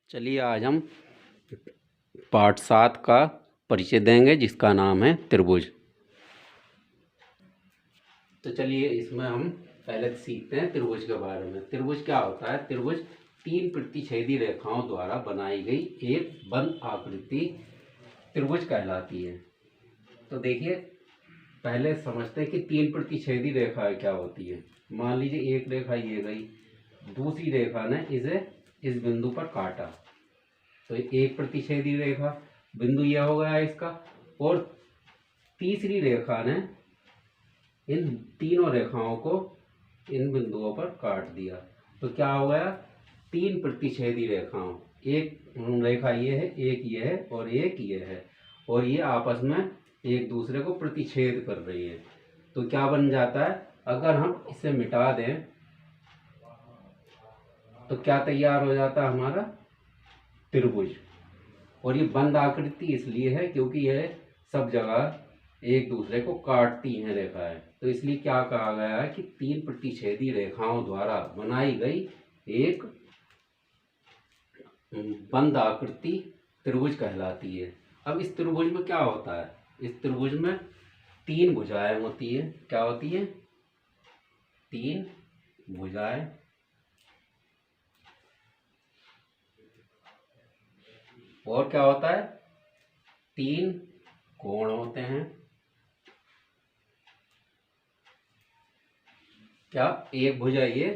चलिए आज हम पाठ 7 का परिचय देंगे जिसका नाम है त्रिभुज। तो चलिए इसमें हम पहले सीखते हैं त्रिभुज के बारे में। त्रिभुज क्या होता है? त्रिभुज 3 प्रतिच्छेदी रेखाओं द्वारा बनाई गई एक बंद आकृति त्रिभुज कहलाती है। तो देखिए पहले समझते हैं कि 3 प्रतिच्छेदी रेखाएं क्या होती है। मान लीजिए एक रेखा ये गई, दूसरी रेखा ने इसे इस बिंदु पर काटा, तो एक प्रतिच्छेदी रेखा बिंदु यह हो गया इसका, और तीसरी रेखा ने इन तीनों रेखाओं को इन बिंदुओं पर काट दिया, तो क्या हो गया? 3 प्रतिच्छेदी रेखाओं, एक रेखा ये है, एक ये है और एक ये है, और ये आपस में एक दूसरे को प्रतिच्छेद कर रही है। तो क्या बन जाता है? अगर हम इसे मिटा दें तो क्या तैयार हो जाता है? हमारा त्रिभुज। और ये बंद आकृति इसलिए है क्योंकि यह सब जगह एक दूसरे को काटती हैं रेखाएं, तो इसलिए क्या कहा गया है कि 3 प्रतिच्छेदी रेखाओं द्वारा बनाई गई एक बंद आकृति त्रिभुज कहलाती है। अब इस त्रिभुज में क्या होता है? इस त्रिभुज में 3 भुजाएं होती है। क्या होती है? 3 भुजाएं। और क्या होता है? 3 कोण होते हैं। क्या? एक भुजा ये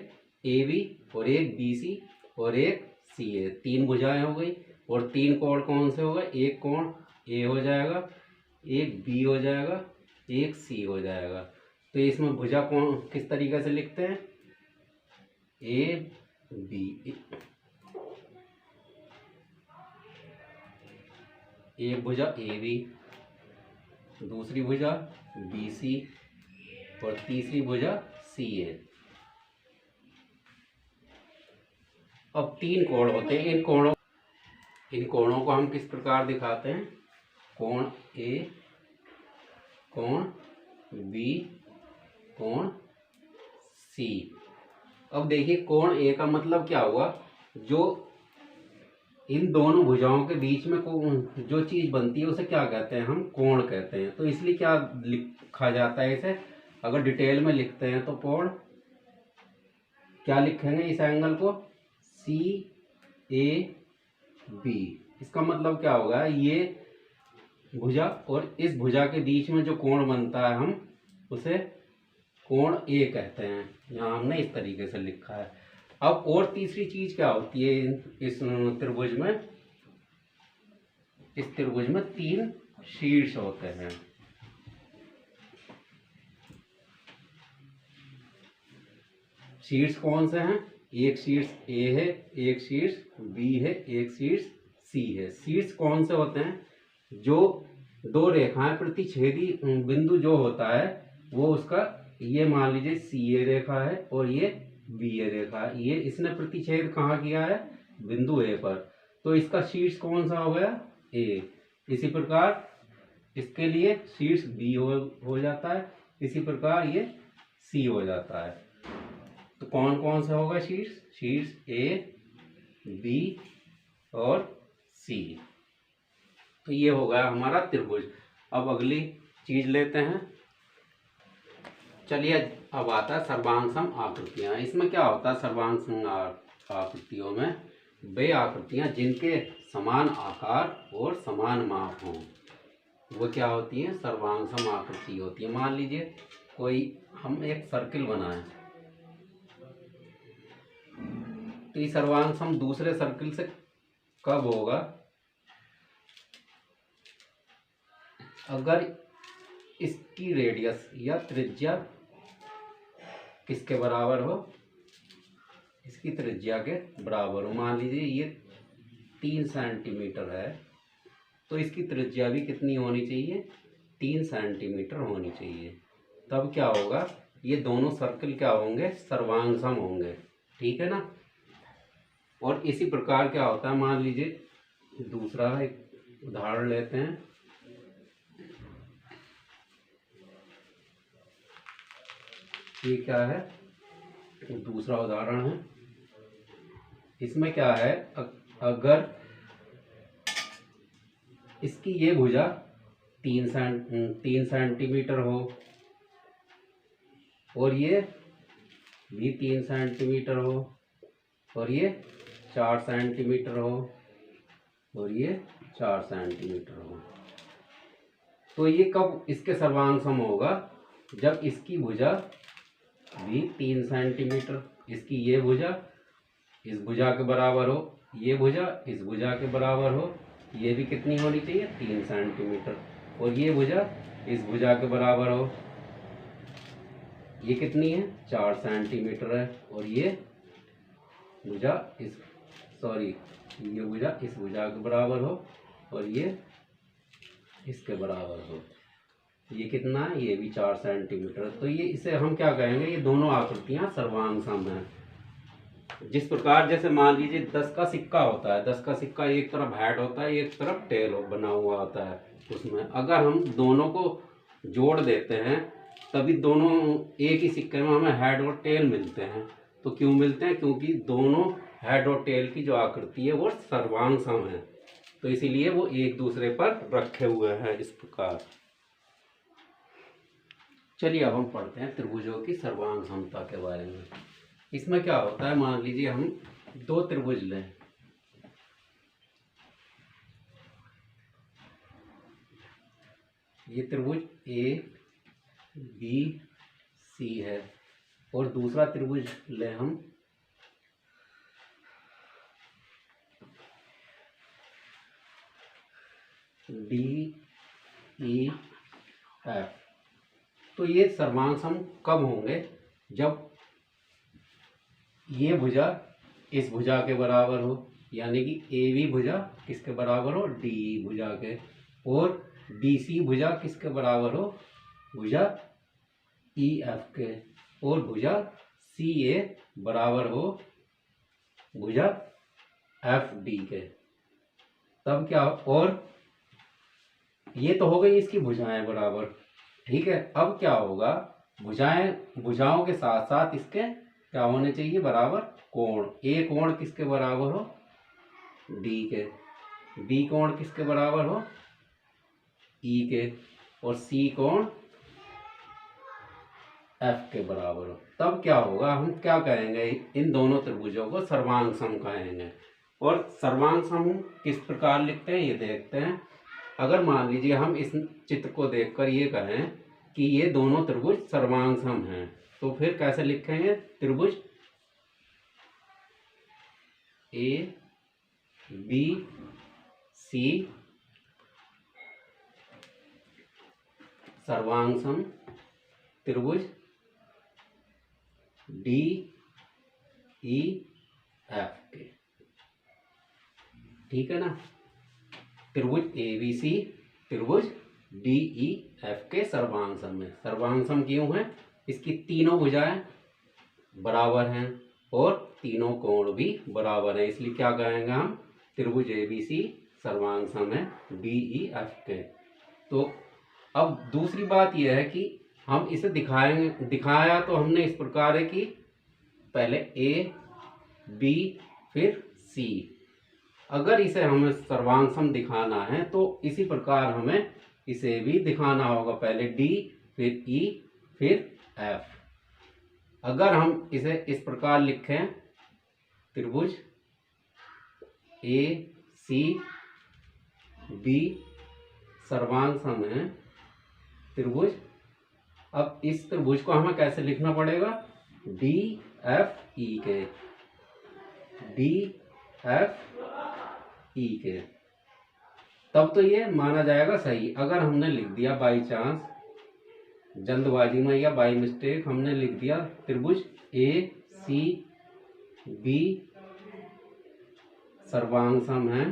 ए बी और एक बी सी और एक सी ए, 3 भुजाएं हो गई। और 3 कोण कौन से हो गए? एक कोण ए हो जाएगा, एक बी हो जाएगा, एक सी हो जाएगा। तो इसमें भुजा कौन किस तरीके से लिखते हैं? ए बी, एक भुजा ए बी, दूसरी भुजा बी सी और तीसरी भुजा सी ए। अब 3 कोण होते हैं। इन कोणों को हम किस प्रकार दिखाते हैं? कोण ए, कोण बी, कोण सी। अब देखिए कोण ए का मतलब क्या हुआ? जो इन दोनों भुजाओं के बीच में जो चीज बनती है उसे क्या कहते हैं? हम कोण कहते हैं। तो इसलिए क्या लिखा जाता है इसे? अगर डिटेल में लिखते हैं तो कोण क्या लिखेंगे इस एंगल को? सी ए बी। इसका मतलब क्या होगा? ये भुजा और इस भुजा के बीच में जो कोण बनता है हम उसे कोण ए कहते हैं। यहाँ हमने इस तरीके से लिखा है। अब और तीसरी चीज क्या होती है इस त्रिभुज में? इस त्रिभुज में 3 शीर्ष होते हैं। शीर्ष कौन से हैं? एक शीर्ष ए है, एक शीर्ष बी है, एक शीर्ष सी है। शीर्ष कौन से होते हैं? जो 2 रेखाएं प्रतिच्छेदी बिंदु जो होता है वो उसका, ये मान लीजिए सी ए रेखा है और ये बी ए रेखा, ये इसने प्रतिच्छेद कहाँ किया है? बिंदु ए पर, तो इसका शीर्ष कौन सा हो गया? ए। इसी प्रकार इसके लिए शीर्ष बी हो जाता है, इसी प्रकार ये सी हो जाता है। तो कौन कौन सा होगा शीर्ष? शीर्ष ए, बी और सी। तो ये हो गया हमारा त्रिभुज। अब अगली चीज लेते हैं। चलिए अब आता है सर्वांगसम आकृतियां। इसमें क्या होता है? सर्वांगसम आकृतियों में वे आकृतियां जिनके समान आकार और समान माप हों, वो क्या होती है? सर्वांगसम आकृति होती है। मान लीजिए कोई हम एक सर्किल बनाएं, तो ये सर्वांगसम दूसरे सर्किल से कब होगा? अगर इसकी रेडियस या त्रिज्या किसके बराबर हो? इसकी त्रिज्या के बराबर हो। मान लीजिए ये 3 सेंटीमीटर है, तो इसकी त्रिज्या भी कितनी होनी चाहिए? 3 सेंटीमीटर होनी चाहिए। तब क्या होगा? ये दोनों सर्किल क्या होंगे? सर्वांगसम होंगे। ठीक है ना? और इसी प्रकार क्या होता है? मान लीजिए दूसरा एक उदाहरण लेते हैं। ये क्या है? दूसरा उदाहरण है। इसमें क्या है? अगर इसकी ये भुजा 3 सेंटीमीटर हो और ये भी 3 सेंटीमीटर हो और ये 4 सेंटीमीटर हो और ये 4 सेंटीमीटर हो, तो ये कब इसके सर्वांग सम होगा? जब इसकी भुजा भी 3 सेंटीमीटर, इसकी ये भुजा इस भुजा के बराबर हो, ये भुजा इस भुजा के बराबर हो, ये भी कितनी होनी चाहिए? 3 सेंटीमीटर, और ये भुजा इस भुजा के बराबर हो, ये कितनी है? 4 सेंटीमीटर है, और ये भुजा ये भुजा इस भुजा के बराबर हो और ये इसके बराबर हो, ये कितना है? ये भी 4 सेंटीमीटर। तो ये इसे हम क्या कहेंगे? ये दोनों आकृतियां सर्वांग सम हैं। जिस प्रकार जैसे मान लीजिए 10 का सिक्का होता है, 10 का सिक्का एक तरफ हेड होता है, एक तरफ टेल बना हुआ होता है, उसमें अगर हम दोनों को जोड़ देते हैं तभी दोनों एक ही सिक्के में हमें हेड और टेल मिलते हैं। तो क्यों मिलते हैं? क्योंकि दोनों हेड और टेल की जो आकृति है वो सर्वांग सम है, तो इसीलिए वो एक दूसरे पर रखे हुए हैं इस प्रकार। चलिए अब हम पढ़ते हैं त्रिभुजों की सर्वांग समता के बारे में। इसमें क्या होता है, मान लीजिए हम दो त्रिभुज लें, ये त्रिभुज ए बी सी है और दूसरा त्रिभुज लें हम डी ई एफ। तो ये सर्वांग सम कब होंगे? जब ये भुजा इस भुजा के बराबर हो, यानी कि ए बी भुजा किसके बराबर हो? डी ई भुजा के, और बी सी भुजा किसके बराबर हो? भुजा ई एफ के, और भुजा सी ए बराबर हो भुजा एफ डी के। तब क्या? और ये तो हो गई इसकी भुजाएं बराबर, ठीक है। अब क्या होगा? भुजाओं के साथ साथ इसके क्या होने चाहिए? बराबर कोण। ए कोण किसके बराबर हो? डी के। बी कोण किसके बराबर हो? ई के। और सी कोण एफ के बराबर हो। तब क्या होगा? हम क्या कहेंगे? इन दोनों त्रिभुजों को सर्वांग सम कहेंगे। और सर्वांग सम किस प्रकार लिखते हैं ये देखते हैं। अगर मान लीजिए हम इस चित्र को देखकर ये कहें कि ये दोनों त्रिभुज सर्वांग सम हैं, तो फिर कैसे लिखेंगे? त्रिभुज ए बी सी सर्वांग सम त्रिभुज डी ई एफ के, ठीक है ना। त्रिभुज ए बी सी त्रिभुज डी ई एफ के सर्वांग सम है। सर्वांग सम क्यों है? इसकी तीनों भुजाएं बराबर हैं और तीनों कोण भी बराबर हैं, इसलिए क्या कहेंगे हम? त्रिभुज ए बी सी सर्वांग सम है डी ई एफ के। तो अब दूसरी बात यह है कि हम इसे दिखाया तो हमने इस प्रकार है कि पहले ए बी फिर सी। अगर इसे हमें सर्वांग सम दिखाना है तो इसी प्रकार हमें इसे भी दिखाना होगा, पहले डी फिर ई फिर एफ। अगर हम इसे इस प्रकार लिखें, त्रिभुज ए सी बी सर्वांग सम है त्रिभुज। अब इस त्रिभुज को हमें कैसे लिखना पड़ेगा? डी एफ ई के, डी एफ ई के, तब तो ये माना जाएगा सही। अगर हमने लिख दिया बाई चांस, जल्दबाजी में या बाई मिस्टेक हमने लिख दिया त्रिभुज ए सी बी सर्वांग सम है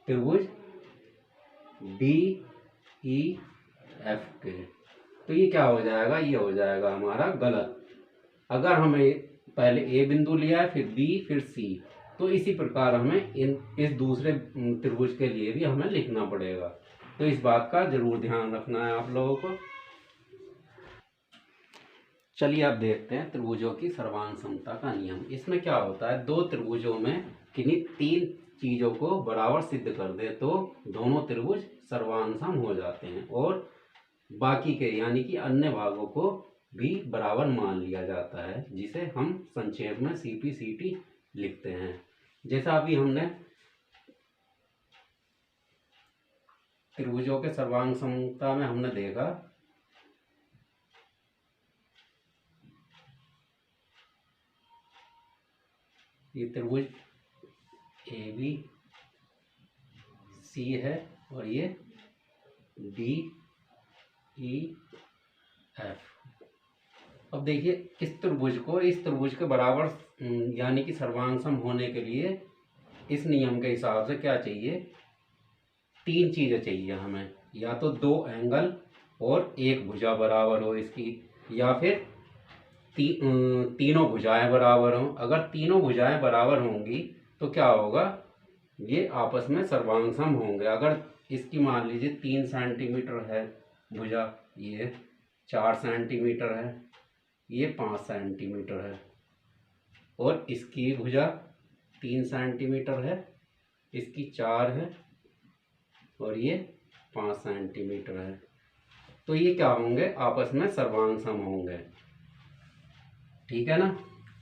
त्रिभुज डी ई एफ के, तो ये क्या हो जाएगा? ये हो जाएगा हमारा गलत। अगर हमें पहले ए बिंदु लिया है फिर बी फिर सी, तो इसी प्रकार हमें इस दूसरे त्रिभुज के लिए भी हमें लिखना पड़ेगा। तो इस बात का जरूर ध्यान रखना है आप लोगों को। चलिए अब देखते हैं त्रिभुजों की सर्वांग समता का नियम। इसमें क्या होता है? दो त्रिभुजों में किन्हीं तीन चीज़ों को बराबर सिद्ध कर दे तो दोनों त्रिभुज सर्वांग सम हो जाते हैं और बाकी के यानी कि अन्य भागों को भी बराबर मान लिया जाता है, जिसे हम संक्षेप में CPCT लिखते हैं। जैसा अभी हमने त्रिभुजों के सर्वांग समता में हमने देखा, ये त्रिभुज ABC है और ये DEF। अब देखिए इस त्रिभुज के बराबर यानी कि सर्वांग सम होने के लिए इस नियम के हिसाब से क्या चाहिए, तीन चीज़ें चाहिए हमें, या तो दो एंगल और एक भुजा बराबर हो इसकी, या फिर तीनों भुजाएं बराबर हों। अगर तीनों भुजाएं बराबर होंगी तो क्या होगा, ये आपस में सर्वांग सम होंगे। अगर इसकी मान लीजिए 3 सेंटीमीटर है भुजा, ये 4 सेंटीमीटर है, ये 5 सेंटीमीटर है, और इसकी भुजा 3 सेंटीमीटर है, इसकी 4 है और ये 5 सेंटीमीटर है, तो ये क्या होंगे, आपस में सर्वांग सम होंगे। ठीक है ना।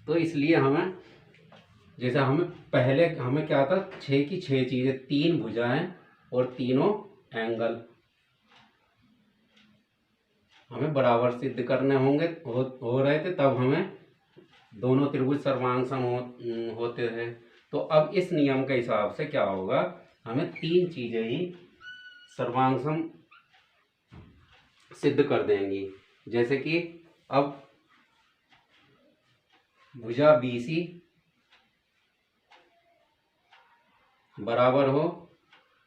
तो इसलिए हमें, जैसा हमें क्या था, 6 की 6 चीज़ें, 3 भुजाएं और तीनों एंगल हमें बराबर सिद्ध करने होंगे, हो रहे थे, तब हमें दोनों त्रिभुज सर्वांग सम होते थे। तो अब इस नियम के हिसाब से क्या होगा, हमें 3 चीज़ें ही सर्वांग सम सिद्ध कर देंगी। जैसे कि अब भुजा BC बराबर हो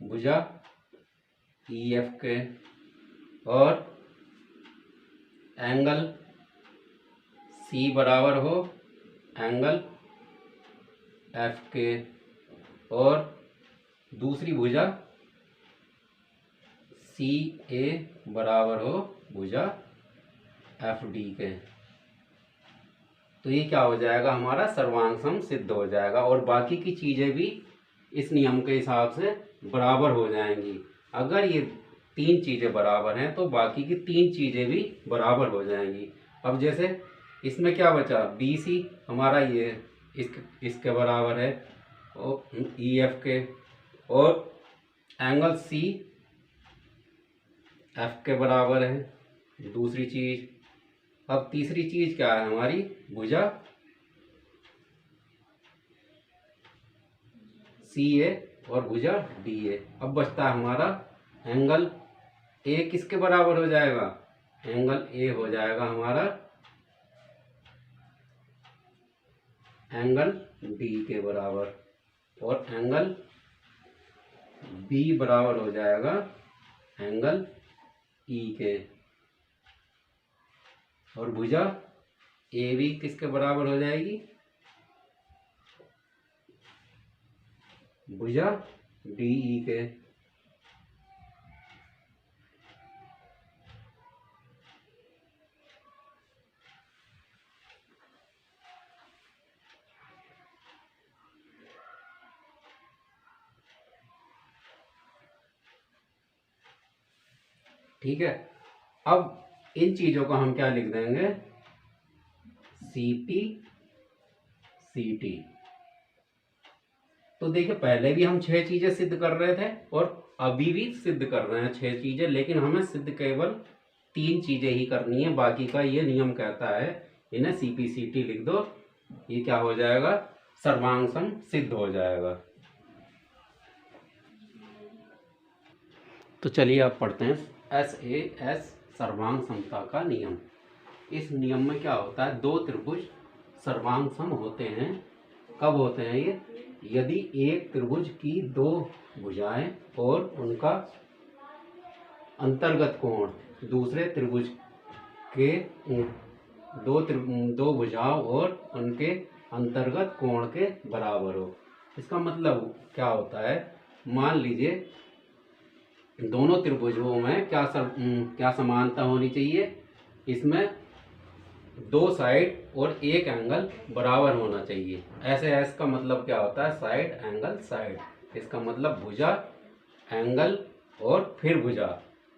भुजा EF के, और एंगल C बराबर हो एंगल F के, और दूसरी भुजा CA बराबर हो भुजा FD के। तो ये क्या हो जाएगा, हमारा सर्वांग सम सिद्ध हो जाएगा, और बाकी की चीज़ें भी इस नियम के हिसाब से बराबर हो जाएंगी। अगर ये 3 चीज़ें बराबर हैं तो बाकी की 3 चीज़ें भी बराबर हो जाएंगी। अब जैसे इसमें क्या बचा, BC हमारा ये इसके बराबर है और EF के, और एंगल C F के बराबर है दूसरी चीज़। अब तीसरी चीज़ क्या है हमारी, भुजा CA और भुजा DA। अब बचता है हमारा एंगल A, किसके बराबर हो जाएगा, एंगल A हो जाएगा हमारा एंगल D के बराबर, और एंगल B बराबर हो जाएगा एंगल E के, और भुजा AB किसके बराबर हो जाएगी, भुजा DE के। ठीक है। अब इन चीज़ों को हम क्या लिख देंगे, CPCT। तो देखिए पहले भी हम 6 चीज़ें सिद्ध कर रहे थे और अभी भी सिद्ध कर रहे हैं 6 चीज़ें, लेकिन हमें सिद्ध केवल 3 चीज़ें ही करनी है। बाकी का ये नियम कहता है इन्हें CPCT लिख दो, ये क्या हो जाएगा, सर्वांग सम सिद्ध हो जाएगा। तो चलिए आप पढ़ते हैं SAS सर्वांग समता का नियम। इस नियम में क्या होता है, दो त्रिभुज सर्वांग सम होते हैं। कब होते हैं ये, यदि एक त्रिभुज की 2 भुजाएं और उनका अंतर्गत कोण दूसरे त्रिभुज के दो भुजाओं और उनके अंतर्गत कोण के बराबर हो। इसका मतलब क्या होता है, मान लीजिए दोनों त्रिभुजों में क्या समानता होनी चाहिए, इसमें दो साइड और एक एंगल बराबर होना चाहिए। ऐसे एस का मतलब क्या होता है? Side angle side. इसका मतलब भुजा, एंगल और फिर भुजा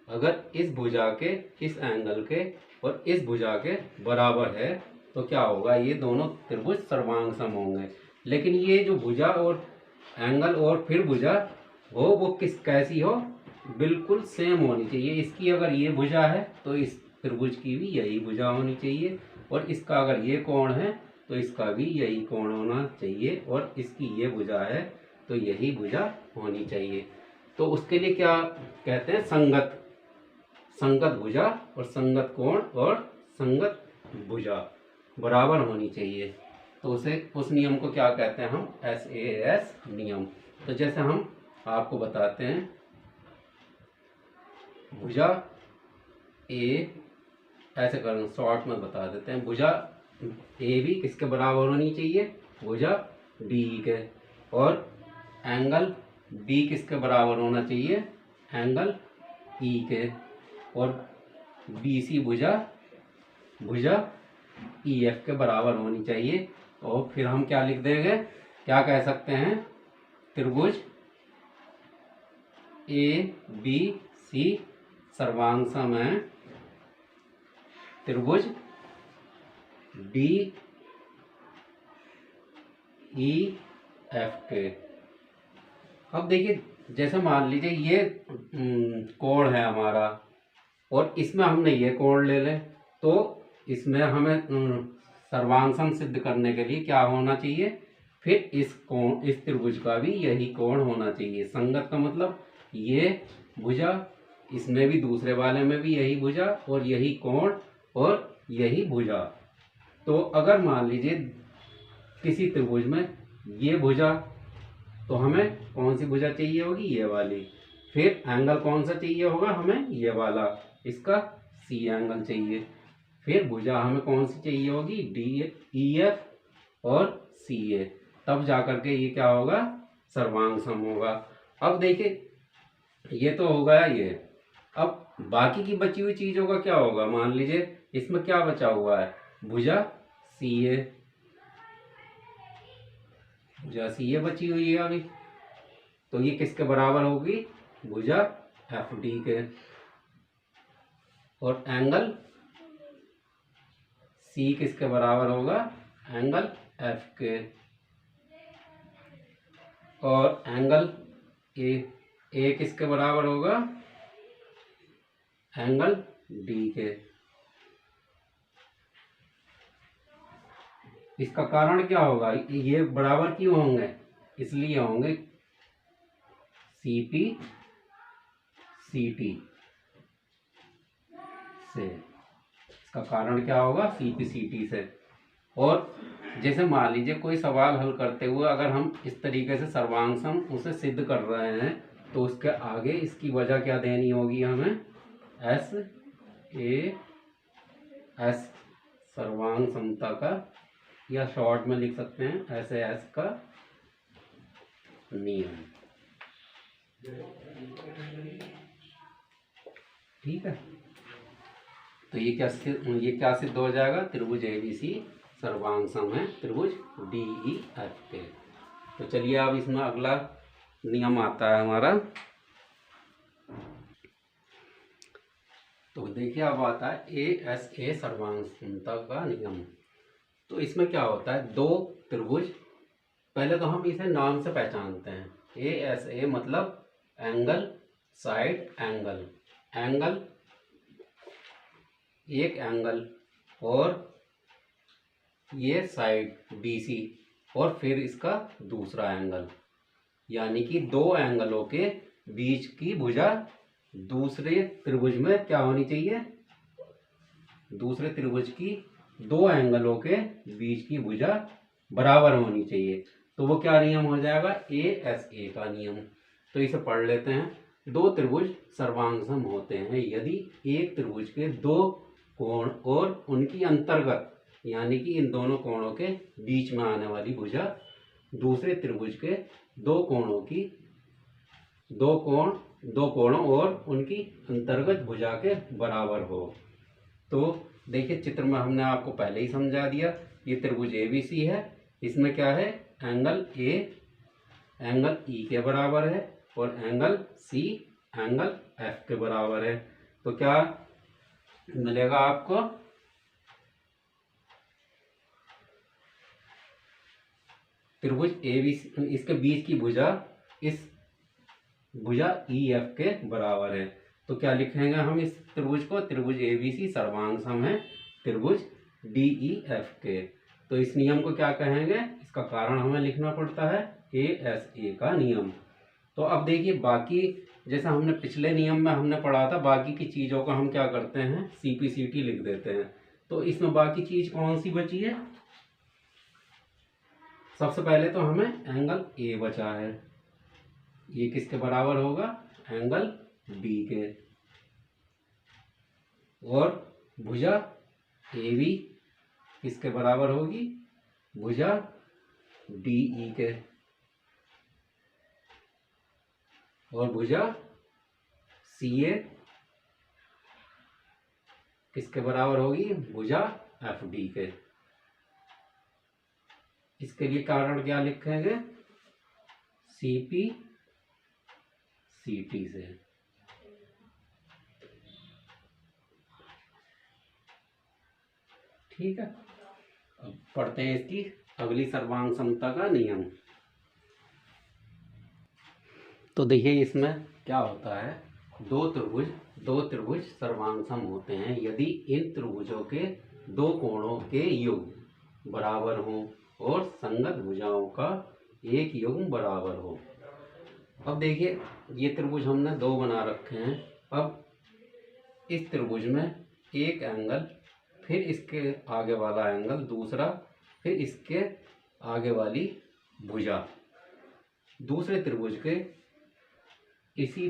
अगर इस भुजा के, इस एंगल के और इस भुजा के बराबर है तो क्या होगा? ये दोनों त्रिभुज सर्वांग होंगे। लेकिन ये जो भुजा और एंगल और फिर भुजा हो वो कैसी हो? बिल्कुल सेम होनी चाहिए। इसकी अगर ये भुजा है तो इस त्रिभुज की भी यही भुजा होनी चाहिए, और इसका अगर ये कोण है तो इसका भी यही कोण होना चाहिए, और इसकी ये भुजा है तो यही भुजा होनी चाहिए। तो उसके लिए क्या कहते हैं? संगत। संगत भुजा और संगत कोण और संगत भुजा बराबर होनी चाहिए। तो उसे, उस नियम को क्या कहते हैं हम? SAS नियम। तो जैसे हम आपको बताते हैं, भुजा ए, ऐसे कर शॉर्ट में बता देते हैं, भुजा ए भी किसके बराबर होनी चाहिए? भुजा डी के। और एंगल बी किसके बराबर होना चाहिए? एंगल ई के। और BC भुजा, भुजा EF के बराबर होनी चाहिए। और फिर हम क्या लिख देंगे? क्या कह सकते हैं? त्रिभुज ABC सर्वांग सम है त्रिभुज DEF के। अब देखिए, जैसे मान लीजिए ये कोण है हमारा और इसमें हमने ये कोण ले लें, तो इसमें हमें सर्वांग सम सिद्ध करने के लिए क्या होना चाहिए? फिर इस कोण, इस त्रिभुज का भी यही कोण होना चाहिए। संगत का मतलब ये भुजा, इसमें भी दूसरे वाले में भी यही भुजा और यही कोण और यही भुजा। तो अगर मान लीजिए किसी त्रिभुज में ये भुजा, तो हमें कौन सी भुजा चाहिए होगी? ये वाली। फिर एंगल कौन सा चाहिए होगा हमें? ये वाला, इसका C एंगल चाहिए। फिर भुजा हमें कौन सी चाहिए होगी? EF और CA। तब जाकर के ये क्या होगा? सर्वांग सम होगा। अब देखिए, ये तो हो गया ये। अब बाकी की बची हुई चीजों का क्या होगा? मान लीजिए इसमें क्या बचा हुआ है? भुजा CA, भुजा CA बची हुई है अभी। तो ये किसके बराबर होगी? भुजा FD के। और एंगल C किसके बराबर होगा? एंगल F के। और एंगल A किसके बराबर होगा? एंगल D के। इसका कारण क्या होगा? ये बराबर क्यों होंगे? इसलिए होंगे CP CT से। इसका कारण क्या होगा? CP CT से। और जैसे मान लीजिए कोई सवाल हल करते हुए अगर हम इस तरीके से सर्वांग सम उसे सिद्ध कर रहे हैं, तो उसके आगे इसकी वजह क्या देनी होगी हमें? SAS सर्वांग समता का, या शॉर्ट में लिख सकते हैं SAS का नियम। ठीक है। तो ये क्या सिद्ध हो जाएगा? त्रिभुज ABC सर्वांग सम है त्रिभुज DEF के। तो चलिए अब इसमें अगला नियम आता है हमारा। तो देखिए अब आता है ASA सर्वांग समता का नियम। तो इसमें क्या होता है? दो त्रिभुज, पहले तो हम इसे नाम से पहचानते हैं। ASA मतलब एंगल साइड एंगल। एंगल, एक एंगल और ये साइड BC और फिर इसका दूसरा एंगल, यानी कि दो एंगलों के बीच की भुजा दूसरे त्रिभुज में क्या होनी चाहिए? दूसरे त्रिभुज की दो एंगलों के बीच की भुजा बराबर होनी चाहिए। तो वो क्या नियम हो जाएगा? ASA का नियम। तो इसे पढ़ लेते हैं। दो त्रिभुज सर्वांग सम होते हैं यदि एक त्रिभुज के दो कोण और उनकी अंतर्गत, यानी कि इन दोनों कोणों के बीच में आने वाली भुजा दूसरे त्रिभुज के दो कोणों और उनकी अंतर्गत भुजा के बराबर हो। तो देखिए चित्र में हमने आपको पहले ही समझा दिया, ये त्रिभुज ABC है, इसमें क्या है, एंगल A एंगल E के बराबर है और एंगल C एंगल F के बराबर है। तो क्या मिलेगा आपको, त्रिभुज ABC, इसके बीच की भुजा इस भुजा EF के बराबर है। तो क्या लिखेंगे हम इस त्रिभुज को, त्रिभुज ABC सर्वांग सम है त्रिभुज DEF के। तो इस नियम को क्या कहेंगे, इसका कारण हमें लिखना पड़ता है ASA का नियम। तो अब देखिए बाकी, जैसा हमने पिछले नियम में हमने पढ़ा था, बाकी की चीज़ों का हम क्या करते हैं, CPCT लिख देते हैं। तो इसमें बाकी चीज़ कौन सी बची है, सबसे पहले तो हमें एंगल A बचा है, ये किसके बराबर होगा, एंगल B के, और भुजा AB किसके बराबर होगी, भुजा DE के, और भुजा CA किसके बराबर होगी, भुजा FD के। इसके लिए कारण क्या लिखेंगे, CPCT से। ठीक है, अब पढ़ते हैं इसकी अगली सर्वांग समता का नियम। तो देखिए इसमें क्या होता है, दो त्रिभुज सर्वांग सम होते हैं यदि इन त्रिभुजों के दो कोणों के युग्म बराबर हों और संगत भुजाओं का एक युग्म बराबर हो। अब देखिए ये त्रिभुज हमने दो बना रखे हैं। अब इस त्रिभुज में एक एंगल, फिर इसके आगे वाला एंगल दूसरा, फिर इसके आगे वाली भुजा दूसरे त्रिभुज के इसी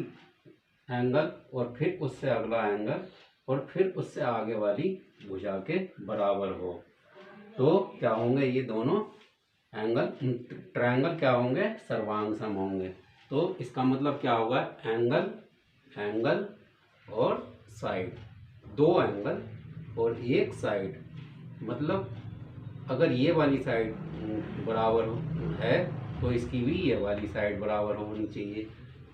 एंगल, और फिर उससे अगला एंगल, और फिर उससे आगे वाली भुजा के बराबर हो। तो क्या होंगे, ये दोनों एंगल ट्रायंगल क्या होंगे, सर्वांग सम होंगे। तो इसका मतलब क्या होगा, एंगल एंगल और साइड, दो एंगल और एक साइड, मतलब अगर ये वाली साइड बराबर है तो इसकी भी ये वाली साइड बराबर होनी चाहिए।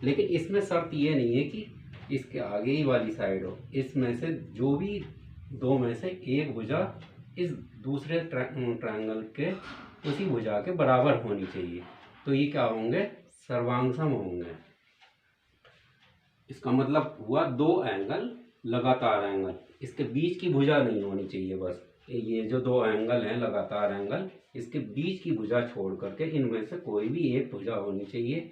लेकिन इसमें शर्त ये नहीं है कि इसके आगे ही वाली साइड हो, इसमें से जो भी दो में से एक भुजा इस दूसरे ट्रायंगल के उसी भुजा के बराबर होनी चाहिए। तो ये क्या होंगे, सर्वांग सम होंगे। इसका मतलब हुआ दो एंगल लगातार एंगल, इसके बीच की भुजा नहीं होनी चाहिए, बस ये जो दो एंगल हैं लगातार एंगल, इसके बीच की भुजा छोड़ करके इनमें से कोई भी एक भुजा होनी चाहिए,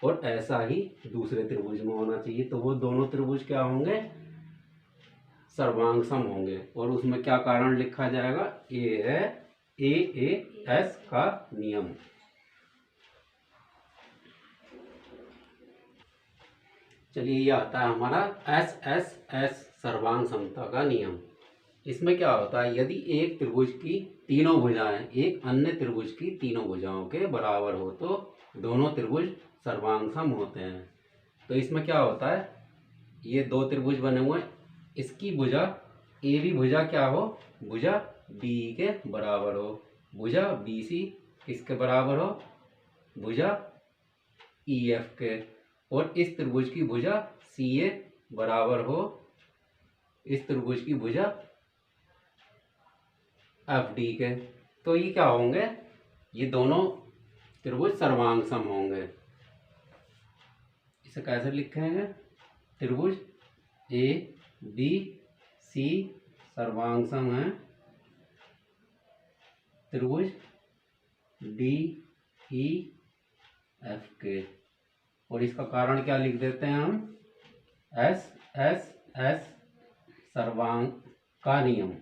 और ऐसा ही दूसरे त्रिभुज में होना चाहिए। तो वो दोनों त्रिभुज क्या होंगे, सर्वांग सम होंगे। और उसमें क्या कारण लिखा जाएगा, ये है AAS का नियम। चलिए ये आता है हमारा SSS सर्वांग समता का नियम। इसमें क्या होता है, यदि एक त्रिभुज की तीनों भुजाएं एक अन्य त्रिभुज की तीनों भुजाओं के बराबर हो तो दोनों त्रिभुज सर्वांग सम होते हैं। तो इसमें क्या होता है, ये दो त्रिभुज बने हुए हैं, इसकी भुजा AB भुजा क्या हो, भुजा DE के बराबर हो, भुजा BC किसके बराबर हो, भुजा EF के, और इस त्रिभुज की भुजा CA बराबर हो इस त्रिभुज की भुजा FD के। तो ये क्या होंगे, ये दोनों त्रिभुज सर्वांग सम होंगे। इसे कैसे लिखेंगे, त्रिभुज ABC सर्वांग सम है त्रिभुज DEF के, और इसका कारण क्या लिख देते हैं हम, SSS सर्वांग का नियम।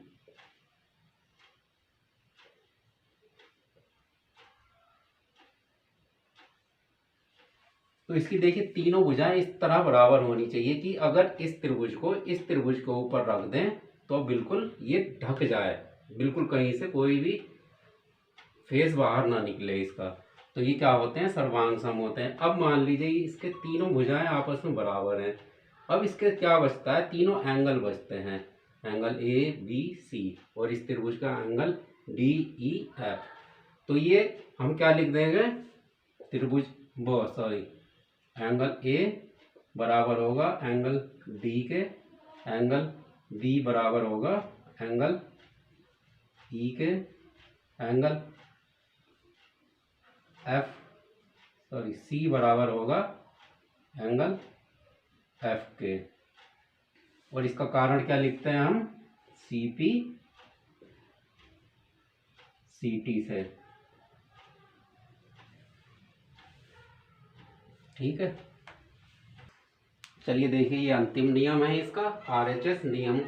तो इसकी देखिए तीनों भुजाएं इस तरह बराबर होनी चाहिए कि अगर इस त्रिभुज को इस त्रिभुज के ऊपर रख दें तो बिल्कुल ये ढक जाए, बिल्कुल कहीं से कोई भी फेस बाहर ना निकले इसका। तो ये क्या होते हैं, सर्वांग सम होते हैं। अब मान लीजिए इसके तीनों भुजाएं आपस में बराबर हैं, अब इसके क्या बचता है, तीनों एंगल बचते हैं। एंगल ए बी सी, और इस त्रिभुज का एंगल डी ई एफ। तो ये हम क्या लिख देंगे, त्रिभुज एंगल ए बराबर होगा एंगल डी के, एंगल बी बराबर होगा एंगल ई के, एंगल सी बराबर होगा एंगल एफ के, और इसका कारण क्या लिखते हैं हम, सी पी सी टी से। ठीक है, चलिए देखिए ये अंतिम नियम है इसका, आरएचएस नियम,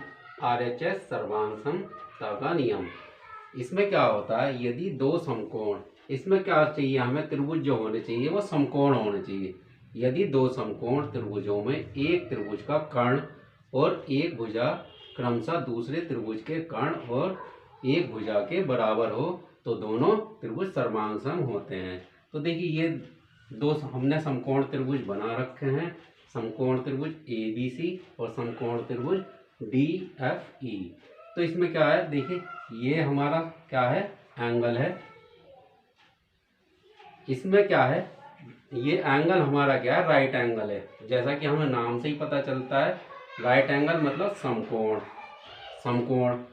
आरएचएस सर्वांग समता का नियम। इसमें क्या होता है, यदि दो समकोण, इसमें क्या चाहिए हमें, त्रिभुज जो होने चाहिए वो समकोण होने चाहिए। यदि दो समकोण त्रिभुजों में एक त्रिभुज का कर्ण और एक भुजा क्रमशः दूसरे त्रिभुज के कर्ण और एक भुजा के बराबर हो तो दोनों त्रिभुज सर्वांग होते हैं। तो देखिए ये दो हमने समकोण त्रिभुज बना रखे हैं, समकोण त्रिभुज ए बी सी और समकोण त्रिभुज डी एफ ई। तो इसमें क्या है, देखिए ये हमारा क्या है, एंगल है। इसमें क्या है, ये एंगल हमारा क्या है, राइट एंगल है। जैसा कि हमें नाम से ही पता चलता है, राइट एंगल मतलब समकोण। समकोण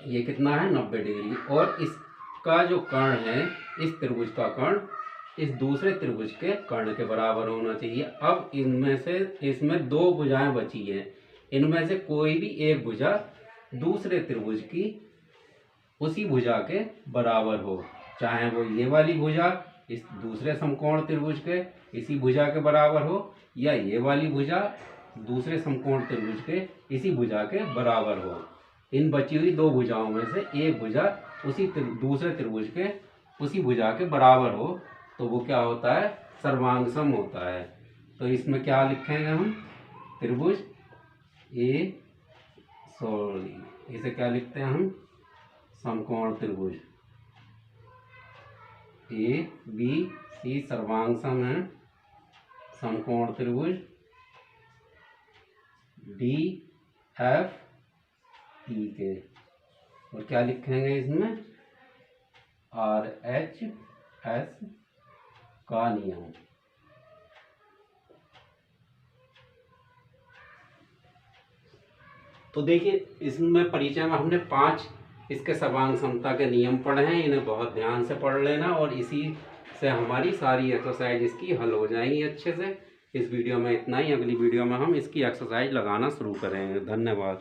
ये कितना है, 90 डिग्री। और इसका जो कर्ण है, इस त्रिभुज का कर्ण इस दूसरे त्रिभुज के कर्ण के बराबर होना चाहिए। अब इनमें से, इसमें दो भुजाएं बची हैं, इनमें से कोई भी एक भुजा दूसरे त्रिभुज की उसी भुजा के बराबर हो, चाहे वो ये वाली भुजा इस दूसरे समकोण त्रिभुज के इसी भुजा के बराबर हो, या ये वाली भुजा दूसरे समकोण त्रिभुज के इसी भुजा के बराबर हो। इन बची हुई दो भुजाओं में से एक भुजा उसी दूसरे त्रिभुज के उसी भुजा के बराबर हो तो वो क्या होता है, सर्वांग सम होता है। तो इसमें क्या लिखेंगे हम, त्रिभुज इसे क्या लिखते हैं हम, समकोण त्रिभुज ए बी सी सर्वांग सम है, समकोण त्रिभुज डी एफ ई के, और क्या लिखेंगे इसमें, आर एच एस का नियम। तो देखिए इसमें परिचय में हमने 5 इसके सर्वांग समता के नियम पढ़े हैं, इन्हें बहुत ध्यान से पढ़ लेना और इसी से हमारी सारी एक्सरसाइज इसकी हल हो जाएंगी अच्छे से। इस वीडियो में इतना ही, अगली वीडियो में हम इसकी एक्सरसाइज लगाना शुरू करेंगे। धन्यवाद।